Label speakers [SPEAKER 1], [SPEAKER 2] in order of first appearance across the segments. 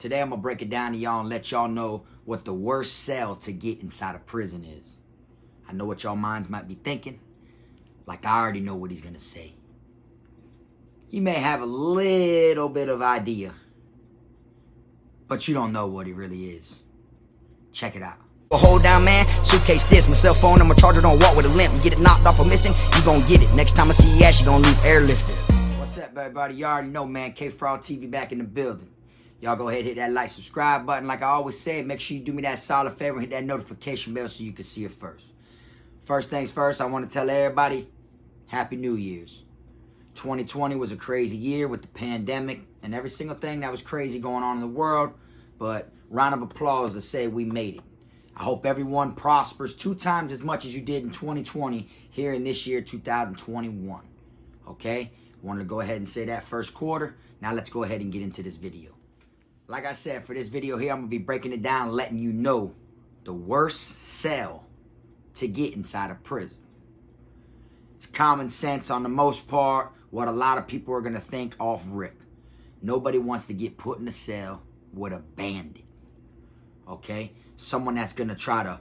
[SPEAKER 1] Today I'm going to break it down to y'all and let y'all know what the worst cell to get inside a prison is. I know what y'all minds might be thinking. Like I already know what he's going to say. You may have a little bit of idea, but you don't know what he really is. Check it out.
[SPEAKER 2] Hold down, man. Suitcase this, my cell phone, and my charger don't walk with a limp. Get it knocked off or missing, you gon' get it. Next time I see your ass, you gon' leave airlifted.
[SPEAKER 1] What's up, everybody? You already know, man. Kfrogtv back in the building. Y'all go ahead and hit that like, subscribe button. Like I always say, make sure you do me that solid favor and hit that notification bell so you can see it first. First things first, I want to tell everybody, Happy New Year's. 2020 was a crazy year with the pandemic and every single thing that was crazy going on in the world. But round of applause to say we made it. I hope everyone prospers 2 times as much as you did in 2020 here in this year, 2021. Okay? Wanted to go ahead and say that first quarter. Now let's go ahead and get into this video. Like I said, for this video here, I'm going to be breaking it down, letting you know the worst cell to get inside a prison. It's common sense on the most part, what a lot of people are going to think off rip. Nobody wants to get put in a cell with a bandit. Okay? Someone that's going to try to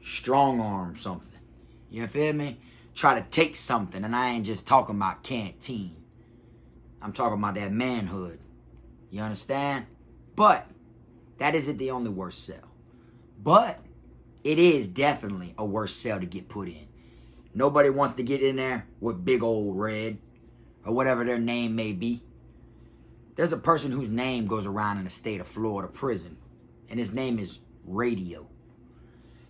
[SPEAKER 1] strong arm something. You feel me? Try to take something. And I ain't just talking about canteen. I'm talking about that manhood. You understand? But that isn't the only worst cell. But it is definitely a worse cell to get put in. Nobody wants to get in there with Big Old Red or whatever their name may be. There's a person whose name goes around in the state of Florida prison, and his name is Radio.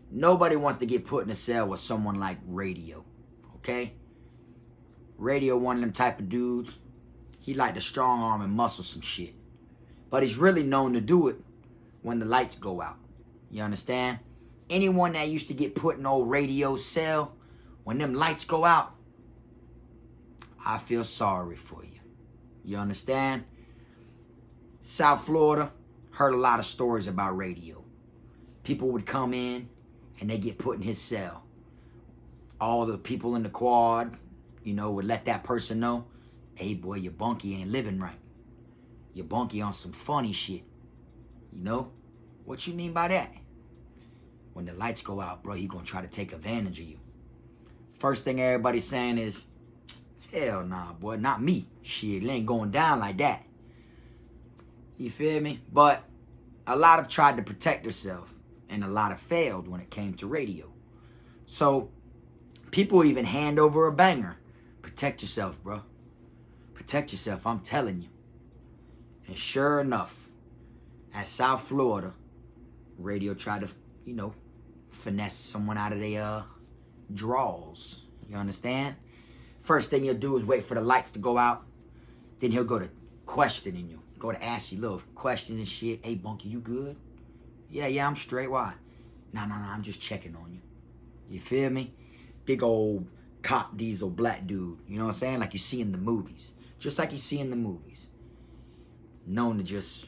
[SPEAKER 1] Nobody wants to get put in a cell with someone like Radio, okay? Radio, one of them type of dudes, he like to strong arm and muscle some shit. But he's really known to do it when the lights go out. You understand? Anyone that used to get put in old Radio cell, when them lights go out, I feel sorry for you. You understand? South Florida, heard a lot of stories about Radio. People would come in and they get put in his cell. All the people in the quad, you know, would let that person know, hey boy, your bunkie ain't living right. Your bunkie on some funny shit. You know? What you mean by that? When the lights go out, bro, he gonna try to take advantage of you. First thing everybody's saying is, hell nah, boy, not me. Shit, it ain't going down like that. You feel me? But a lot have tried to protect themselves, and a lot have failed when it came to Radio. So, people even hand over a banger. Protect yourself, bro. Protect yourself, I'm telling you. And sure enough, at South Florida, Radio tried to, you know, finesse someone out of their draws. You understand? First thing he'll do is wait for the lights to go out. Then he'll go to questioning you. Go to ask you little questions and shit. Hey, Bunky, you good? Yeah, I'm straight. Why? Nah, I'm just checking on you. You feel me? Big old cop diesel black dude. You know what I'm saying? Like you see in the movies. Just like you see in the movies. Known to just,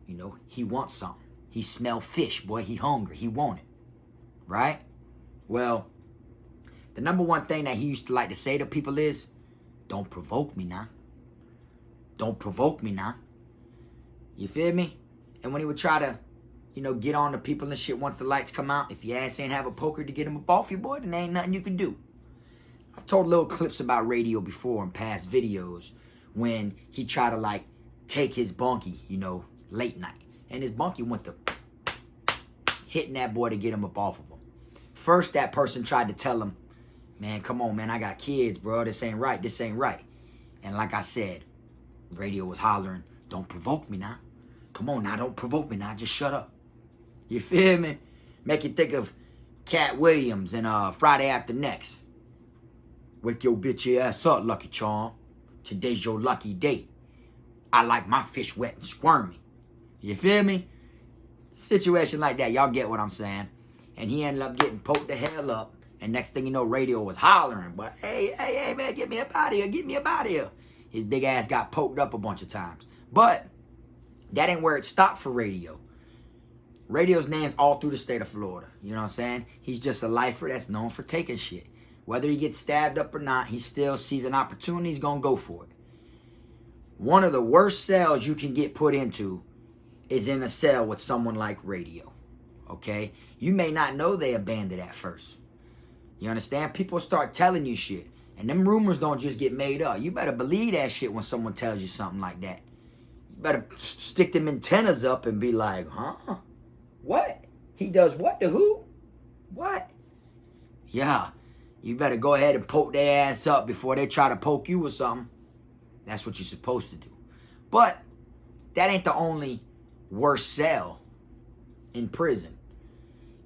[SPEAKER 1] you know, he wants something. He smell fish, boy. He hungry. He want it. Right? Well, the number one thing that he used to like to say to people is, don't provoke me now. Don't provoke me now. You feel me? And when he would try to, you know, get on the people and shit once the lights come out, if your ass ain't have a poker to get him up off you, boy, then there ain't nothing you can do. I've told little clips about Radio before in past videos when he tried to, like, take his bunkie, you know, late night. And his bunkie went to hitting that boy to get him up off of him. First, that person tried to tell him, man, come on, man, I got kids, bro. This ain't right. This ain't right. And like I said, Radio was hollering, don't provoke me now. Come on now, don't provoke me now. Just shut up. You feel me? Make you think of Cat Williams and Friday After Next. Wake your bitch ass up, Lucky Charm. Today's your lucky day. I like my fish wet and squirmy. You feel me? Situation like that. Y'all get what I'm saying. And he ended up getting poked the hell up. And next thing you know, Radio was hollering. But hey, man, get me up out of here. Get me up out of here. His big ass got poked up a bunch of times. But that ain't where it stopped for Radio. Radio's name's all through the state of Florida. You know what I'm saying? He's just a lifer that's known for taking shit. Whether he gets stabbed up or not, he still sees an opportunity. He's going to go for it. One of the worst cells you can get put into is in a cell with someone like radio, okay? You may not know they abandoned at first. You understand? People start telling you shit. And them rumors don't just get made up. You better believe that shit when someone tells you something like that. You better stick them antennas up and be like, huh? What? He does what to who? What? Yeah. You better go ahead and poke their ass up before they try to poke you with something. That's what you're supposed to do. But that ain't the only worst cell in prison.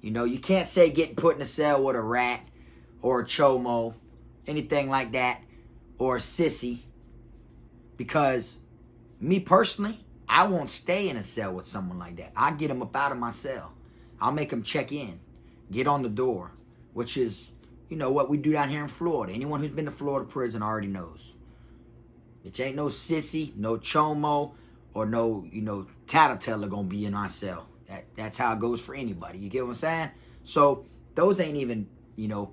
[SPEAKER 1] You know, you can't say getting put in a cell with a rat or a chomo, anything like that, or a sissy. Because me personally, I won't stay in a cell with someone like that. I get them up out of my cell. I'll make them check in, get on the door, which is, you know, what we do down here in Florida. Anyone who's been to Florida prison already knows. It ain't no sissy, no chomo, or no, you know, tattletale gonna be in our cell. That's how it goes for anybody. You get what I'm saying? So those ain't even, you know,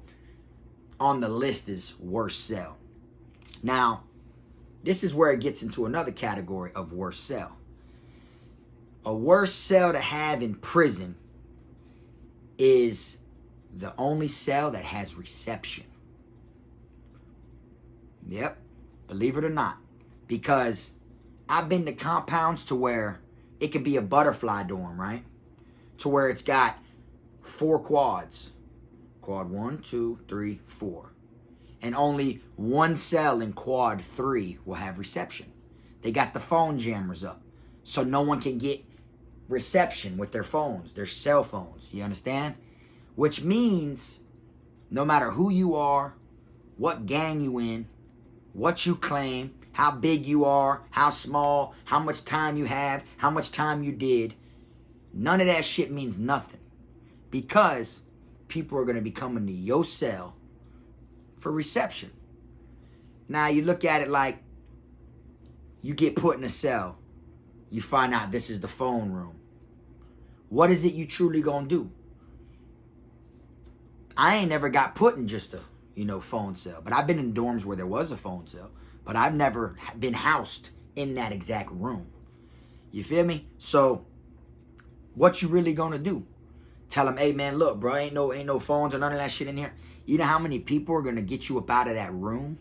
[SPEAKER 1] on the list as worst cell. Now, this is where it gets into another category of worst cell. A worst cell to have in prison is the only cell that has reception. Yep, believe it or not. Because I've been to compounds to where it could be a butterfly dorm, right? To where it's got 4 quads. Quad 1, 2, 3, 4. And only one cell in quad 3 will have reception. They got the phone jammers up. So no one can get reception with their phones, their cell phones. You understand? Which means no matter who you are, what gang you in, what you claim, how big you are, how small, how much time you have, how much time you did, none of that shit means nothing. Because people are going to be coming to your cell for reception. Now you look at it like you get put in a cell. You find out this is the phone room. What is it you truly going to do? I ain't never got put in just a, you know, phone cell. But I've been in dorms where there was a phone cell. But I've never been housed in that exact room. You feel me? So, what you really gonna do? Tell them, hey man, look, bro, ain't no phones or none of that shit in here. You know how many people are gonna get you up out of that room?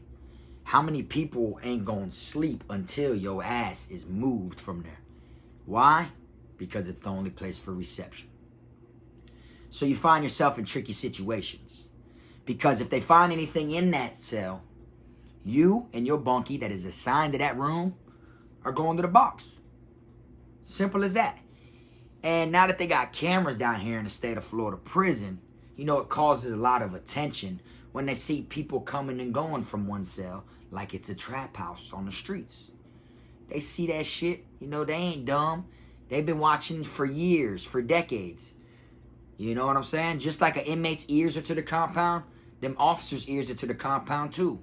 [SPEAKER 1] How many people ain't gonna sleep until your ass is moved from there? Why? Because it's the only place for reception. So you find yourself in tricky situations. Because if they find anything in that cell, you and your bunkie that is assigned to that room are going to the box. Simple as that. And now that they got cameras down here in the state of Florida prison, you know, it causes a lot of attention when they see people coming and going from one cell like it's a trap house on the streets. They see that shit. You know, they ain't dumb. They've been watching for years, for decades. You know what I'm saying? Just like an inmate's ears are to the compound, them officers' ears are to the compound too.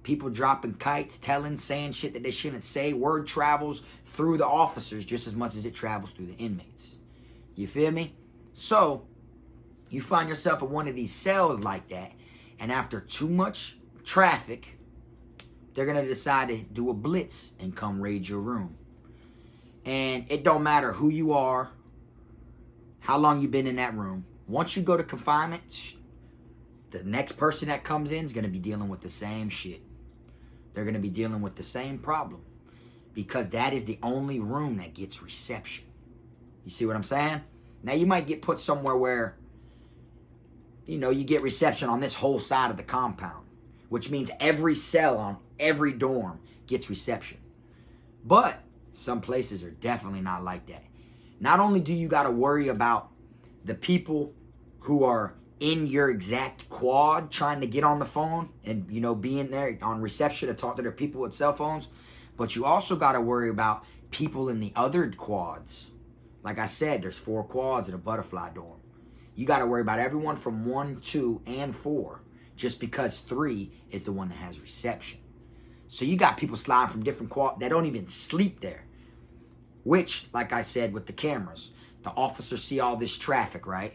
[SPEAKER 1] People dropping kites, telling, saying shit that they shouldn't say. Word travels through the officers just as much as it travels through the inmates. You feel me? So, you find yourself in one of these cells like that, and after too much traffic, they're going to decide to do a blitz and come raid your room. And it don't matter who you are, how long you've been in that room. Once you go to confinement, the next person that comes in is going to be dealing with the same shit. They're going to be dealing with the same problem. Because that is the only room that gets reception. You see what I'm saying? Now you might get put somewhere where, you know, you get reception on this whole side of the compound. Which means every cell on every dorm gets reception. But some places are definitely not like that. Not only do you got to worry about the people who are in your exact quad trying to get on the phone and, you know, being there on reception to talk to their people with cell phones, but you also got to worry about people in the other quads. Like I said, there's 4 quads in a butterfly dorm. You got to worry about everyone from 1, 2, and 4 just because 3 is the one that has reception. So you got people sliding from different quads that don't even sleep there. Which, like I said with the cameras, the officers see all this traffic, right?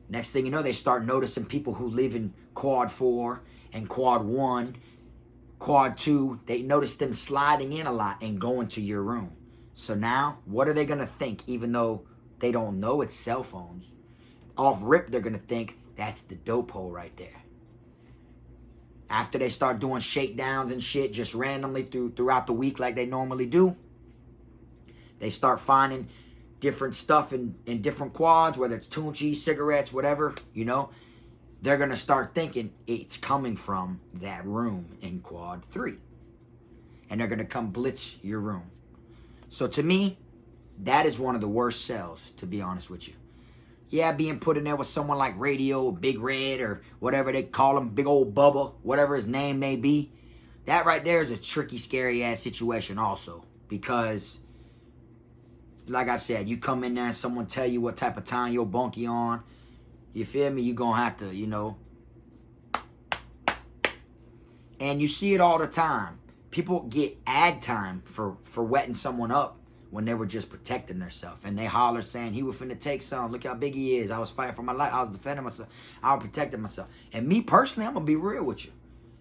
[SPEAKER 1] Next thing you know, they start noticing people who live in quad 4 and quad 1, quad 2. They notice them sliding in a lot and going to your room. So now, what are they going to think, even though they don't know it's cell phones? Off rip, they're going to think that's the dope hole right there. After they start doing shakedowns and shit just randomly throughout the week like they normally do, they start finding different stuff in different quads, whether it's Tunchi, cigarettes, whatever, you know. They're going to start thinking it's coming from that room in quad 3. And they're going to come blitz your room. So to me, that is one of the worst cells, to be honest with you. Yeah, being put in there with someone like Radio, Big Red, or whatever they call him, Big Old Bubba, whatever his name may be. That right there is a tricky, scary-ass situation also. Because, like I said, you come in there and someone tell you what type of time your bunkie on. You feel me? You're going to have to, you know. And you see it all the time. People get ad time for wetting someone up when they were just protecting themselves. And they holler saying, he was finna take some. Look how big he is. I was fighting for my life. I was defending myself. I was protecting myself. And me personally, I'm going to be real with you.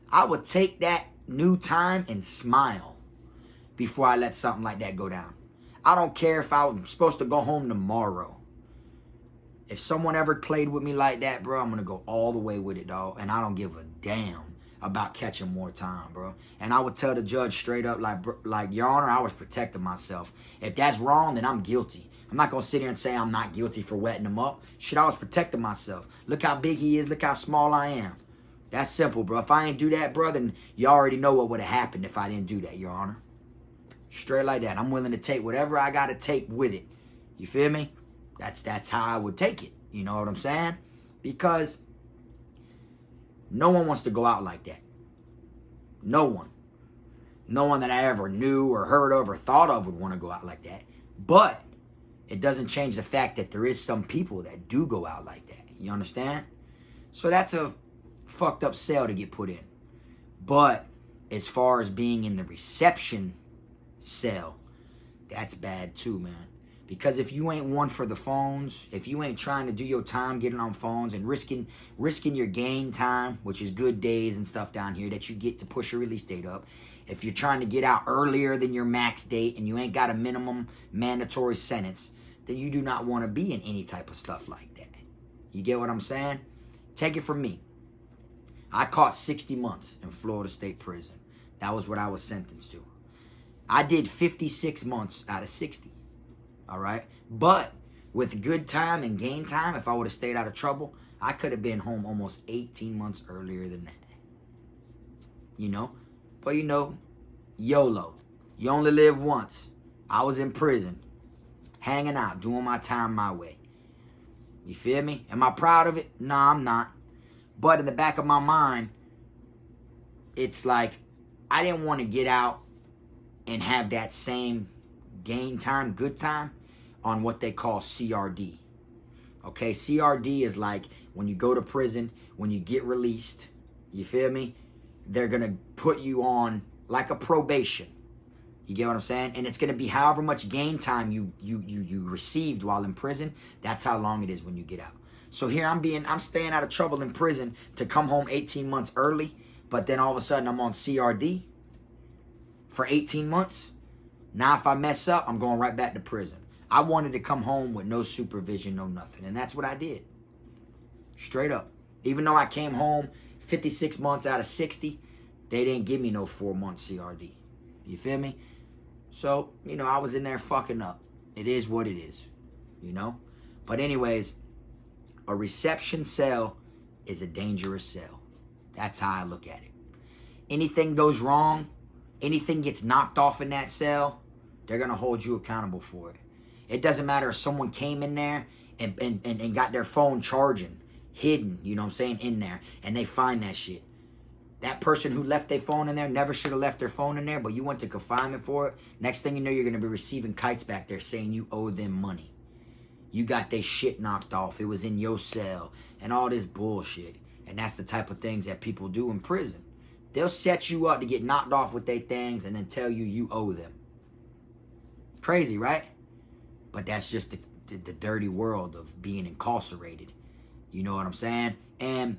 [SPEAKER 1] I would take that new time and smile before I let something like that go down. I don't care if I was supposed to go home tomorrow. If someone ever played with me like that, bro, I'm going to go all the way with it, dog. And I don't give a damn about catching more time, bro. And I would tell the judge straight up, like, Your Honor, I was protecting myself. If that's wrong, then I'm guilty. I'm not going to sit here and say I'm not guilty for wetting him up. Shit, I was protecting myself. Look how big he is. Look how small I am. That's simple, bro. If I ain't do that, bro, then you already know what would have happened if I didn't do that, Your Honor. Straight like that. I'm willing to take whatever I got to take with it. You feel me? That's how I would take it. You know what I'm saying? Because no one wants to go out like that. No one. No one that I ever knew or heard of or thought of would want to go out like that. But it doesn't change the fact that there is some people that do go out like that. You understand? So that's a fucked up cell to get put in. But as far as being in the reception cell, that's bad too, man. Because if you ain't one for the phones, if you ain't trying to do your time getting on phones and risking your game time, which is good days and stuff down here that you get to push your release date up. If you're trying to get out earlier than your max date and you ain't got a minimum mandatory sentence, then you do not want to be in any type of stuff like that. You get what I'm saying? Take it from me. I caught 60 months in Florida State Prison. That was what I was sentenced to. I did 56 months out of 60. All right? But with good time and game time, if I would have stayed out of trouble, I could have been home almost 18 months earlier than that. You know? But you know, YOLO. You only live once. I was in prison, hanging out, doing my time my way. You feel me? Am I proud of it? Nah, I'm not. But in the back of my mind, it's like I didn't want to get out and have that same gain time, good time on what they call CRD. Okay, CRD is like when you go to prison, when you get released, you feel me? They're going to put you on like a probation. You get what I'm saying? And it's going to be however much gain time you received while in prison. That's how long it is when you get out. So here I'm staying out of trouble in prison to come home 18 months early, but then all of a sudden I'm on CRD for 18 months. Now if I mess up, I'm going right back to prison. I wanted to come home with no supervision, no nothing. And that's what I did. Straight up. Even though I came home 56 months out of 60, they didn't give me no 4-month CRD. You feel me? So, you know, I was in there fucking up. It is what it is. You know? But anyways, a reception cell is a dangerous cell. That's how I look at it. Anything goes wrong, anything gets knocked off in that cell, they're going to hold you accountable for it. It doesn't matter if someone came in there and got their phone charging, hidden, you know what I'm saying, in there, and they find that shit. That person who left their phone in there never should have left their phone in there, but you went to confinement for it. Next thing you know, you're going to be receiving kites back there saying you owe them money. You got their shit knocked off. It was in your cell and all this bullshit. And that's the type of things that people do in prison. They'll set you up to get knocked off with their things and then tell you you owe them. Crazy, right? But that's just the dirty world of being incarcerated. You know what I'm saying? And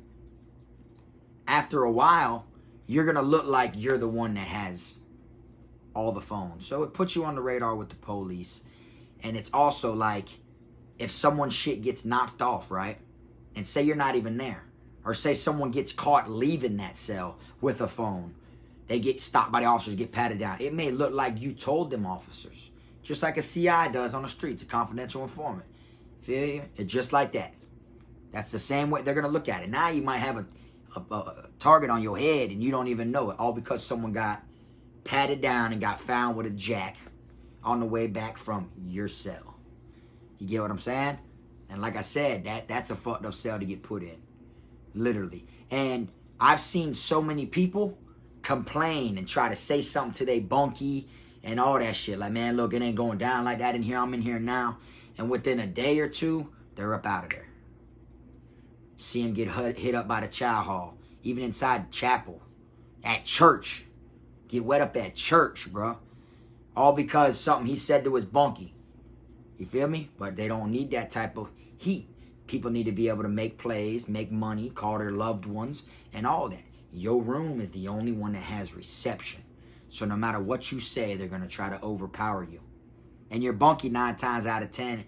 [SPEAKER 1] after a while, you're going to look like you're the one that has all the phones. So it puts you on the radar with the police. And it's also like, if someone's shit gets knocked off, right? And say you're not even there. Or say someone gets caught leaving that cell with a phone. They get stopped by the officers, get patted down. It may look like you told them officers. Just like a CI does on the streets, a confidential informant. Feel you? It's just like that. That's the same way they're going to look at it. Now you might have a target on your head and you don't even know it. All because someone got patted down and got found with a jack on the way back from your cell. You get what I'm saying? And like I said, that's a fucked up cell to get put in. Literally. And I've seen so many people complain and try to say something to they bunkie and all that shit. Like, man, look, it ain't going down like that in here. I'm in here now. And within a day or two, they're up out of there. See him get hit up by the chow hall. Even inside chapel. At church. Get wet up at church, bro. All because something he said to his bunkie. You feel me? But they don't need that type of heat. People need to be able to make plays, make money, call their loved ones, and all that. Your room is the only one that has reception. So no matter what you say, they're going to try to overpower you. And your bunkie 9 times out of 10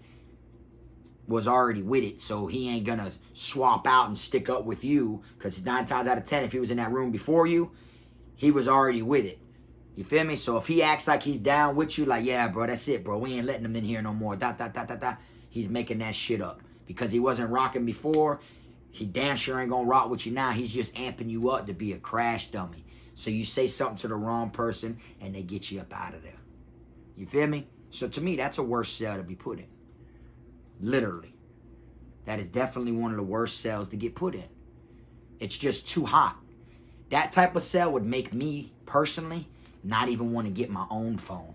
[SPEAKER 1] was already with it. So he ain't going to swap out and stick up with you. Because 9 times out of 10, if he was in that room before you, he was already with it. You feel me? So if he acts like he's down with you, like, yeah, bro, that's it, bro. We ain't letting him in here no more. He's making that shit up. Because he wasn't rocking before, he damn sure ain't going to rock with you now. He's just amping you up to be a crash dummy. So you say something to the wrong person, and they get you up out of there. You feel me? So to me, that's a worse cell to be put in. Literally. That is definitely one of the worst cells to get put in. It's just too hot. That type of cell would make me, personally, not even want to get my own phone.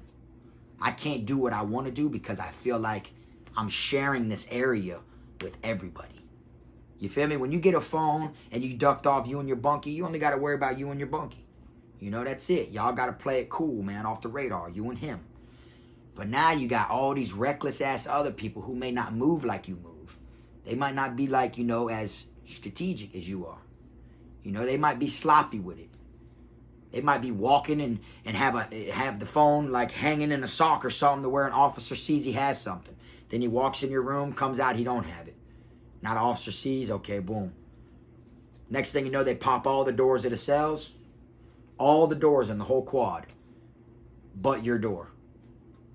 [SPEAKER 1] I can't do what I want to do because I feel like I'm sharing this area with everybody. You feel me? When you get a phone and you ducked off you and your bunkie, you only got to worry about you and your bunkie. You know, that's it. Y'all got to play it cool, man, off the radar, you and him. But now you got all these reckless-ass other people who may not move like you move. They might not be like, you know, as strategic as you are. You know, they might be sloppy with it. They might be walking and have the phone like hanging in a sock or something to where an officer sees he has something. Then he walks in your room, comes out, he don't have it. Now the officer sees, okay, boom. Next thing you know, they pop all the doors of the cells. All the doors in the whole quad. But your door.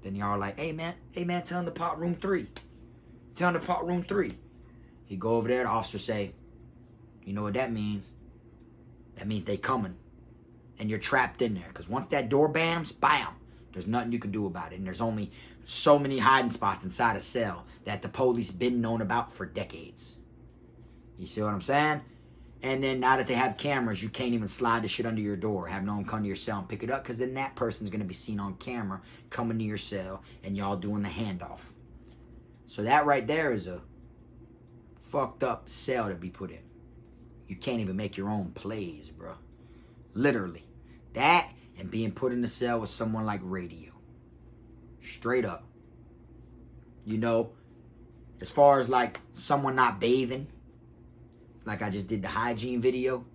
[SPEAKER 1] Then y'all are like, hey man, tell him to pop room 3. Tell him to pop room 3. He go over there, the officer say, you know what that means? That means they coming. And you're trapped in there. Because once that door bams, bam, there's nothing you can do about it. And there's only so many hiding spots inside a cell that the police been known about for decades. You see what I'm saying? And then now that they have cameras, you can't even slide the shit under your door. Have no one come to your cell and pick it up. Because then that person's going to be seen on camera coming to your cell and y'all doing the handoff. So that right there is a fucked up cell to be put in. You can't even make your own plays, bro. Literally. That and being put in the cell with someone like Radio. Straight up. You know, as far as like someone not bathing, like I just did the hygiene video,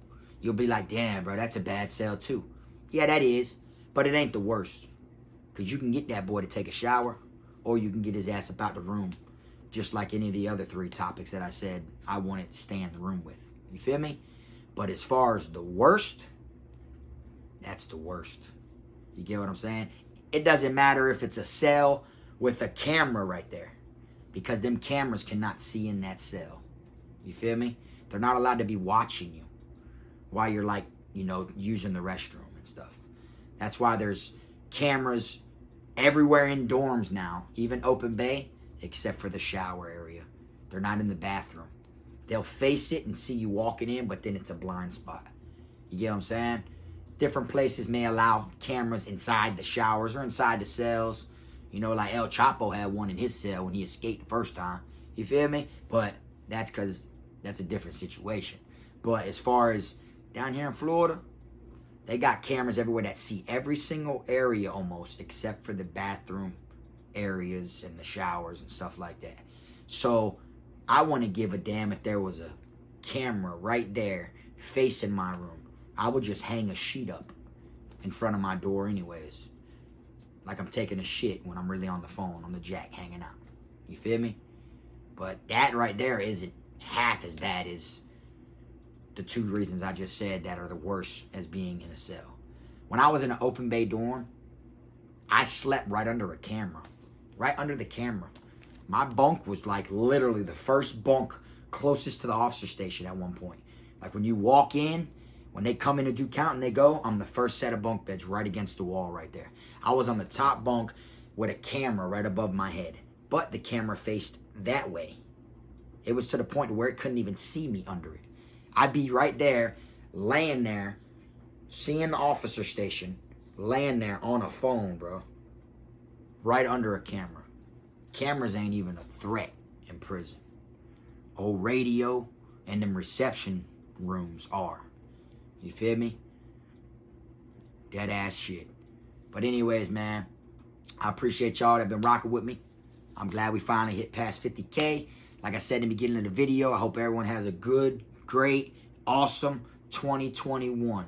[SPEAKER 1] you'll be like, damn, bro, that's a bad cell too. Yeah, that is, but it ain't the worst. Because you can get that boy to take a shower, or you can get his ass up out the room, just like any of the other 3 topics that I said I wanted to stay in the room with. You feel me? But as far as the worst, that's the worst. You get what I'm saying? It doesn't matter if it's a cell with a camera right there. Because them cameras cannot see in that cell. You feel me? They're not allowed to be watching you while you're like, you know, using the restroom and stuff. That's why there's cameras everywhere in dorms now, even open bay, except for the shower area. They're not in the bathroom. They'll face it and see you walking in, but then it's a blind spot. You get what I'm saying? Different places may allow cameras inside the showers or inside the cells. You know, like El Chapo had one in his cell when he escaped the first time. You feel me? But that's because that's a different situation. But as far as down here in Florida, they got cameras everywhere that see every single area almost, except for the bathroom areas and the showers and stuff like that. So I want to give a damn if there was a camera right there facing my room. I would just hang a sheet up in front of my door anyways. like I'm taking a shit when I'm really on the phone, on the jack, hanging out. You feel me? But that right there isn't half as bad as the 2 reasons I just said that are the worst as being in a cell. When I was in an open bay dorm, I slept right under a camera. Right under the camera. My bunk was like literally the first bunk closest to the officer station at one point. Like when you walk in, when they come in to do count and they go, I'm the first set of bunk beds right against the wall right there. I was on the top bunk with a camera right above my head. But the camera faced that way. It was to the point where it couldn't even see me under it. I'd be right there, laying there, seeing the officer station, laying there on a phone, bro. Right under a camera. Cameras ain't even a threat in prison. Old radio and them reception rooms are. You feel me? Dead ass shit. But anyways, man, I appreciate y'all that been rocking with me. I'm glad we finally hit past 50K. Like I said in the beginning of the video, I hope everyone has a good, great, awesome 2021.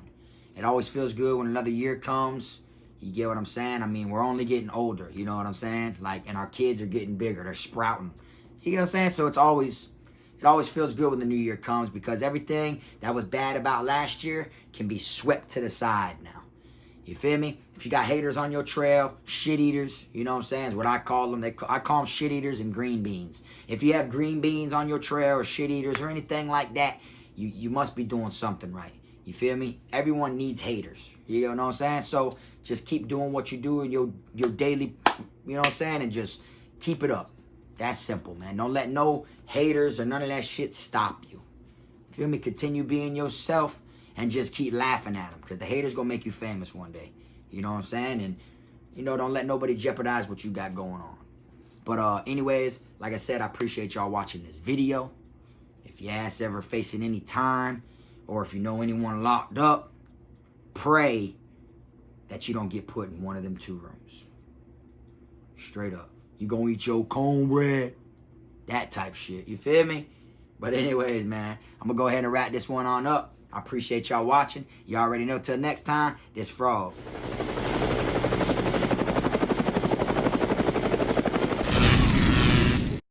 [SPEAKER 1] It always feels good when another year comes. You get what I'm saying? I mean, we're only getting older. You know what I'm saying? Like, and our kids are getting bigger. They're sprouting. You know what I'm saying? So it always feels good when the new year comes because everything that was bad about last year can be swept to the side now. You feel me? If you got haters on your trail, shit eaters, you know what I'm saying, is what I call them. I call them shit eaters and green beans. If you have green beans on your trail or shit eaters or anything like that, you must be doing something right. You feel me? Everyone needs haters. You know what I'm saying? So just keep doing what you do in your daily, you know what I'm saying, and just keep it up. That's simple, man. Don't let no haters or none of that shit stop you. You feel me? Continue being yourself and just keep laughing at them because the haters gonna make you famous one day. You know what I'm saying? And, you know, don't let nobody jeopardize what you got going on. But anyways, like I said, I appreciate y'all watching this video. If your ass ever facing any time or if you know anyone locked up, pray that you don't get put in one of them 2 rooms. Straight up. You gonna eat your cornbread? That type shit. You feel me? But anyways, man, I'm gonna go ahead and wrap this one on up. I appreciate y'all watching. You already know. Till next time, this Frog.